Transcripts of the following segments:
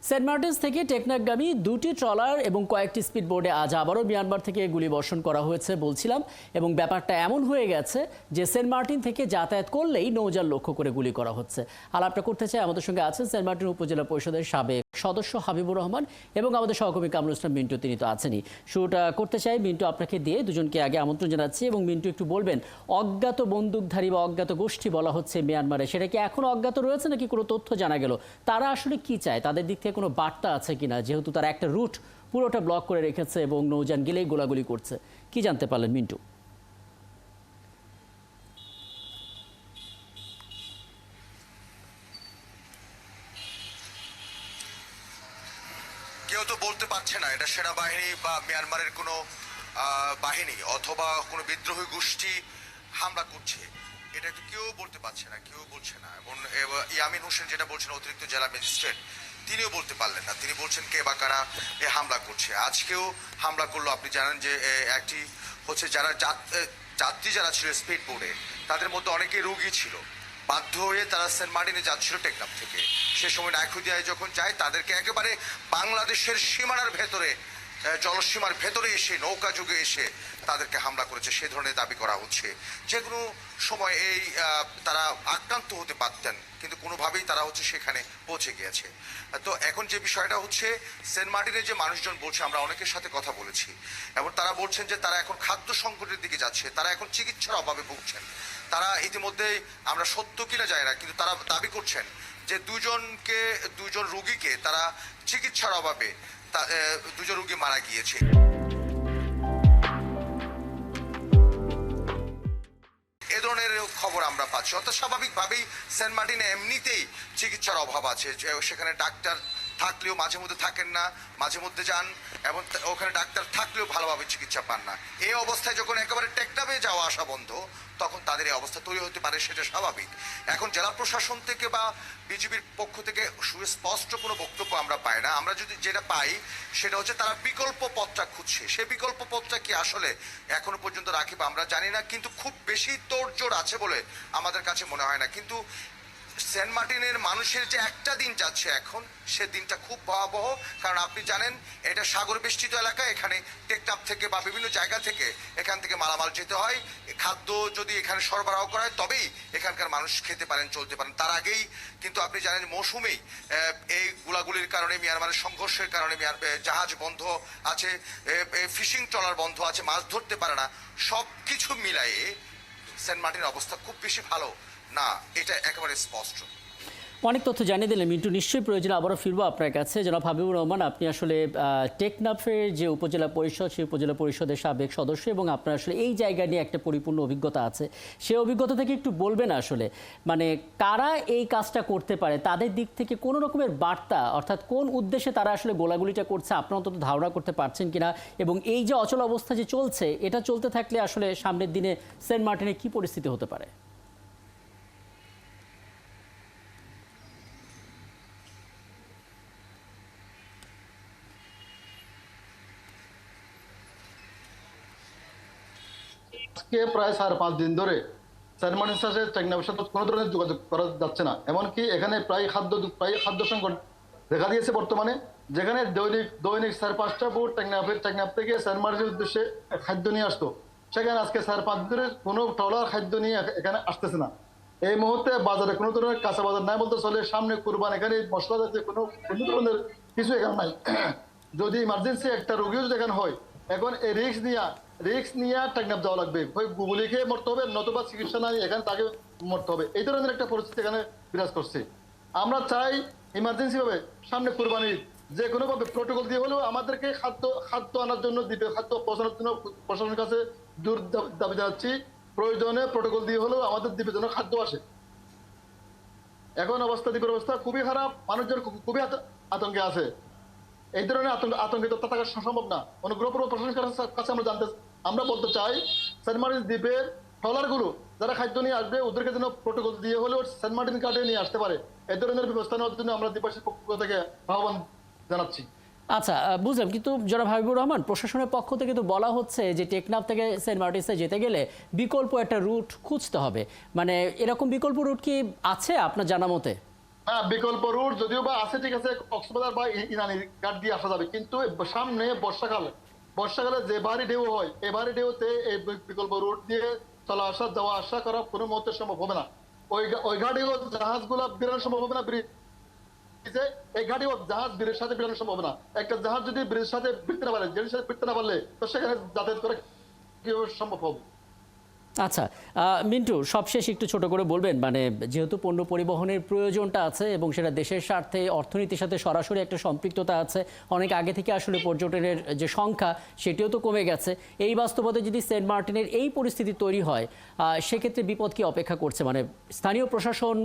Saint Martin's থেকে টেকনাফগামী দুটি trawler এবং কয়েকটি স্পিডবোটে আজ আবারও মিয়ানমার থেকে গুলিবর্ষণ করা হয়েছে বলছিলাম, এবং ব্যাপারটা এমন হয়ে গেছে যে সেন্ট মার্টিন থেকে যাতায়াত করলেই নৌযান লক্ষ্য করে গুলি করা হচ্ছে। আলাপটা করতে চাই, আমাদের সঙ্গে আছেন সেন্ট মার্টিন উপজেলা পরিষদের সাবেক সদস্য হাবিবুর রহমান এবং আমাদের সহকর্মী কামরুল ইসলাম মিন্টু, তিনি তো আছেনই। শুরুটা করতে চাই মিন্টু আপনাকে দিয়ে, দুজনকে আগে আমন্ত্রণ জানাচ্ছি। এবং মিন্টু, একটু বলবেন, অজ্ঞাত বন্দুকধারী বা অজ্ঞাত গোষ্ঠী বলা হচ্ছে মিয়ানমারে, সেটা কি এখন অজ্ঞাত রয়েছে নাকি কোনো তথ্য জানা গেল? তারা আসলে কি চায়? তাদের দিক থেকে কোনো বার্তা আছে কিনা, যেহেতু তারা একটা রুট পুরোটা ব্লক করে রেখেছে এবং নৌযান গেলেই গোলাগুলি করছে? কি জানতে পারলেন মিন্টু? কেউ তো বলতে পারছে না এটা সেনাবাহিনী বা মিয়ানমারের কোনো বাহিনী অথবা কোনো বিদ্রোহী গোষ্ঠী হামলা করছে, এটা তো কেউ বলতে পারছে না, কেউ বলছে না। এবং ইয়ামিন হোসেন যেটা বলছেন, অতিরিক্ত জেলা ম্যাজিস্ট্রেট, তিনিও বলতে পারলেন না, তিনি বলছেন কে বা কারা এ হামলা করছে। আজকেও হামলা করলো। আপনি জানেন যে একটি হচ্ছে যারা যাত্রী যারা ছিল স্পিড বোর্ডে, তাদের মধ্যে অনেকেই রোগী ছিল, বাধ্য হয়ে তারা সেন্ট মার্টিনে যাচ্ছিল টেকনাফ থেকে। সে সময় নাইখুদিয়ায় যখন যায়, তাদেরকে একেবারে বাংলাদেশের সীমানার ভেতরে, জলসীমার ভেতরে এসে, নৌকা যুগে এসে তাদেরকে হামলা করেছে, সে ধরনের দাবি করা হচ্ছে। যে কোনো সময় এই তারা আক্রান্ত হতে পারতেন, কিন্তু কোনোভাবেই তারা হচ্ছে সেখানে পৌঁছে গিয়েছে। তো এখন যে বিষয়টা হচ্ছে, সেন্ট মার্টিনের যে মানুষজন বলছে, আমরা অনেকের সাথে কথা বলেছি, এবং তারা বলছেন যে তারা এখন খাদ্য সংকটের দিকে যাচ্ছে, তারা এখন চিকিৎসার অভাবে ভুগছেন। তারা ইতিমধ্যে, আমরা সত্য কিনা যায় না, কিন্তু তারা দাবি করছেন যে দুজন রোগীকে তারা চিকিৎসার অভাবে দুজন রোগী মারা গিয়েছে। এ ধরনের খবর আমরা পাচ্ছি। অর্থাৎ স্বাভাবিকভাবেই সেন্ট মার্টিনে এমনিতেই চিকিৎসার অভাব আছে, সেখানে ডাক্তার থাকলেও মাঝে মধ্যে থাকেন না, মাঝে মধ্যে যান, এবং ওখানে ডাক্তার থাকলেও ভালোভাবে চিকিৎসা পান না। এই অবস্থায় যখন একেবারে টেকনাফে যাওয়া আসা বন্ধ, তখন তাদের এই অবস্থা তৈরি হতে পারে, সেটা স্বাভাবিক। এখন জেলা প্রশাসন থেকে বা বিজিবির পক্ষ থেকে সুস্পষ্ট কোনো বক্তব্য আমরা পাই না। আমরা যদি যেটা পাই, সেটা হচ্ছে তারা বিকল্প পথটা খুঁজছে। সেই বিকল্প পথটা কি আসলে এখনো পর্যন্ত রাখিব আমরা জানি না, কিন্তু খুব বেশি তোড়জোড় আছে বলে আমাদের কাছে মনে হয় না। কিন্তু সেন্ট মার্টিনের মানুষের যে একটা দিন যাচ্ছে এখন, সে দিনটা খুব ভয়াবহ। কারণ আপনি জানেন, এটা সাগর বেষ্টিত এলাকা, এখানে টেকনাফ থেকে বা বিভিন্ন জায়গা থেকে এখান থেকে মালামাল যেতে হয়। খাদ্য যদি এখানে সরবরাহ করা হয়, তবেই এখানকার মানুষ খেতে পারেন, চলতে পারেন। তার আগেই কিন্তু আপনি জানেন, মৌসুমেই এই গোলাগুলির কারণে, মিয়ানমারের সংঘর্ষের কারণে জাহাজ বন্ধ আছে, ফিশিং ট্রলার বন্ধ আছে, মাছ ধরতে পারে না। সব কিছু মিলায়ে সেন্ট মার্টিনের অবস্থা খুব বেশি ভালো না, এটা একেবারে স্পষ্ট। অনেক তথ্য জানিয়ে দিলেন মিন্টু। নিশ্চয়ই প্রয়োজনে আবারও ফিরবো আপনার কাছে। জনাব হাবিবুর রহমান, আপনি আসলে টেকনাফের যে উপজেলা পরিষদ, সেই উপজেলা পরিষদের সাবেক সদস্য, এবং আপনার আসলে এই জায়গা নিয়ে একটা পরিপূর্ণ অভিজ্ঞতা আছে। সেই অভিজ্ঞতা থেকে একটু বলবেন আসলে, মানে কারা এই কাজটা করতে পারে, তাদের দিক থেকে কোনো রকমের বার্তা, অর্থাৎ কোন উদ্দেশ্যে তারা আসলে গোলাগুলিটা করছে, আপনারা অন্তত ধারণা করতে পারছেন কিনা? এবং এই যে অচল অবস্থা যে চলছে, এটা চলতে থাকলে আসলে সামনের দিনে সেন্ট মার্টিনে কী পরিস্থিতি হতে পারে? আজকে প্রায় 4-5 দিন ধরে সেন্ট মার্টিনের সাথে টেকনাফের সাথে কোনো ধরনের যোগাযোগ করা যাচ্ছে না। এমনকি এখানে প্রায় খাদ্য সংকট দেখা দিয়েছে বর্তমানে, যেখানে দৈনিক 4-5টা বোট টেকনাফ থেকে সেন্ট মার্টিনের উদ্দেশ্যে খাদ্য নিয়ে আসতো, সেখানে আজকে 4-5 দিন ধরে কোনো ট্রলার খাদ্য নিয়ে এখানে আসতেছে না। এই মুহূর্তে বাজারে কোনো ধরনের কাঁচা বাজার নাই বলতে চলে। সামনে কুরবান, এখানে মশলা জাতীয় কোনো ধরনের কিছু এখানে নাই। যদি ইমার্জেন্সি একটা রোগীও যদি এখানে হয়, এখন এই রিক্স নিয়ে টেকনাফ যাওয়া লাগবে, গুলি খেয়ে মরতে হবে, নতুবা চিকিৎসা নাই এখানে তাকে মরতে হবে। এই ধরনের একটা পরিস্থিতি এখানে বিরাজ করছে। আমরা চাই ইমার্জেন্সি ভাবে সামনে কুরবানির যে কোনো ভাবে প্রোটোকল দিয়ে হলেও আমাদেরকে খাদ্য আনার জন্য দিবে, খাদ্য পৌঁছানোর জন্য প্রশাসনের কাছে জোর দাবি জানাচ্ছি। প্রয়োজনে প্রোটোকল দিয়ে হলেও আমাদের দ্বীপের জন্য খাদ্য আসে। এখন দ্বীপের অবস্থা খুবই খারাপ, মানুষজন খুবই আতঙ্কে আছে। এই ধরনের আতঙ্কিত থাকা সম্ভব না। অনুগ্রহপূর্বক প্রশাসনের কাছে আমরা বলতে চাই, সেন্ট মার্টিন দ্বীপের ট্রলারগুলো যারা খাদ্য নিয়ে আসবে, ওদেরকে যেন প্রোটোকল দিয়ে হলেও সেন্ট মার্টিন কার্ডে নিয়ে আসতে পারে। এই ধরনের ব্যবস্থা নেওয়ার জন্য আমরা দ্বীপবাসীর পক্ষ থেকে আহ্বান জানাচ্ছি। আচ্ছা, বুঝলাম, কিন্তু জনাব হাবিবুর রহমান, প্রশাসনের পক্ষ থেকে তো বলা হচ্ছে যে টেকনাফ থেকে সেন্ট মার্টিনসে যেতে গেলে বিকল্প একটা রুট খুঁজতে হবে। মানে এরকম বিকল্প রুট কি আছে আপনার জানা মতে? হ্যাঁ, বিকল্প রুট যদিও বা আছে, ঠিক আছে, কক্সবাজার বা ইনানি ঘাট দিয়ে আসা যাবে, কিন্তু সামনে বর্ষাকালে যে ভারী ঢেউ হয়, এই ভারী ঢেউতে এই বিকল্প রুট দিয়ে চলা আসা যাওয়া আসা করা কোনো মুহূর্তে সম্ভব হবে না। ওই ঘাটেও জাহাজগুলা বেরোনো সম্ভব হবে না, ব্রিজে এই ঘাটেও জাহাজ ব্রিজের সাথে বেরোনো সম্ভব হবে না। একটা জাহাজ যদি ব্রিজের সাথে ভিড়তে না পারে, জেলের সাথে ভিড়তে না পারলে, তো সেখানে যাতায়াত করা কিভাবে সম্ভব হবে? আচ্ছা, মিন্টু, সবশেষ একটু ছোট করে বলবেন, মানে যেহেতু পণ্য পরিবহনের প্রয়োজনটা আছে এবং সেটা দেশের স্বার্থে, অর্থনীতির সাথে সরাসরি একটা সম্পৃক্ততা আছে, অনেক আগে থেকে আসলে পর্যটনের যে সংখ্যা সেটিও তো কমে গেছে। এই বাস্তবতায় যদি সেন্ট মার্টিনের এই পরিস্থিতি তৈরি হয়, সেক্ষেত্রে বিপদ কি অপেক্ষা করছে? মানে স্থানীয় প্রশাসন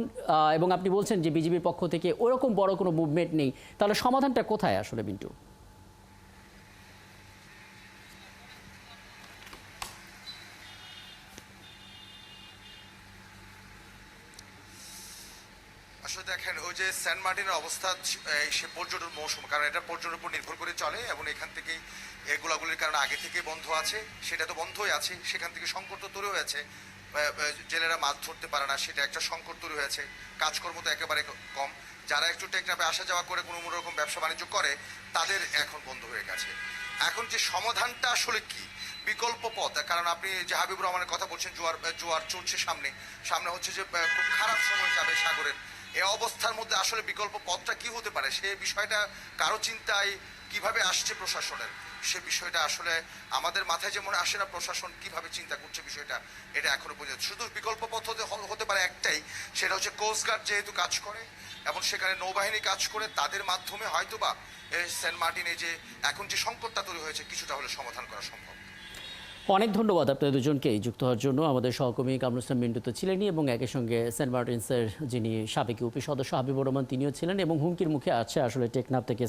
এবং আপনি বলছেন যে বিজিবির পক্ষ থেকে ওরকম বড় কোনো মুভমেন্ট নেই, তাহলে সমাধানটা কোথায় আসলে, মিন্টু? আসলে দেখেন, ওই যে সেন্ট মার্টিনের অবস্থা, সে পর্যটন মৌসুম, কারণ এটা পর্যটনের উপর নির্ভর করে চলে এবং এখান থেকেই এগুলাগুলির কারণে আগে থেকে বন্ধ আছে, সেটা তো বন্ধই আছে, সেখান থেকে সংকট তো তৈরি হয়েছে। জেলেরা মাছ ধরতে পারে না, সেটা একটা সংকট তৈরি হয়েছে। কাজকর্ম তো একেবারে কম। যারা একটু টেকনাফে আসা যাওয়া করে কোনো রকম ব্যবসা বাণিজ্য করে, তাদের এখন বন্ধ হয়ে গেছে। এখন যে সমাধানটা আসলে কি, বিকল্প পথ, কারণ আপনি যে হাবিবুর রহমানের কথা বলছেন, জোয়ার চলছে সামনে, হচ্ছে যে খুব খারাপ সময় যাবে সাগরের। এই অবস্থার মধ্যে আসলে বিকল্প পথটা কি হতে পারে, সে বিষয়টা কারো চিন্তায় কিভাবে আসছে প্রশাসনের, সে বিষয়টা আসলে আমাদের মাথায় যেমন আসে না, প্রশাসন কিভাবে চিন্তা করছে বিষয়টা, এটা এখনো পর্যন্ত। শুধু বিকল্প পথ হতে পারে একটাই, সেটা হচ্ছে কোস্টগার্ড যেহেতু কাজ করে এবং সেখানে নৌবাহিনী কাজ করে, তাদের মাধ্যমে হয়তোবা সেন্ট মার্টিনে যে এখন যে সংকটটা তৈরি হয়েছে কিছুটা হলে সমাধান করা সম্ভব। অনেক ধন্যবাদ আপনাদের দুজনকেই যুক্ত হওয়ার জন্য। আমাদের সহকর্মী কামরুল ইসলাম মিন্টু তো ছিলেনই, এবং একই সঙ্গে সেন্ট মার্টিনসের যিনি সাবেক ইউপি সদস্য হাবিবুর রহমান, তিনিও ছিলেন, এবং হুমকির মুখে আছে আসলে টেকনাফ থেকে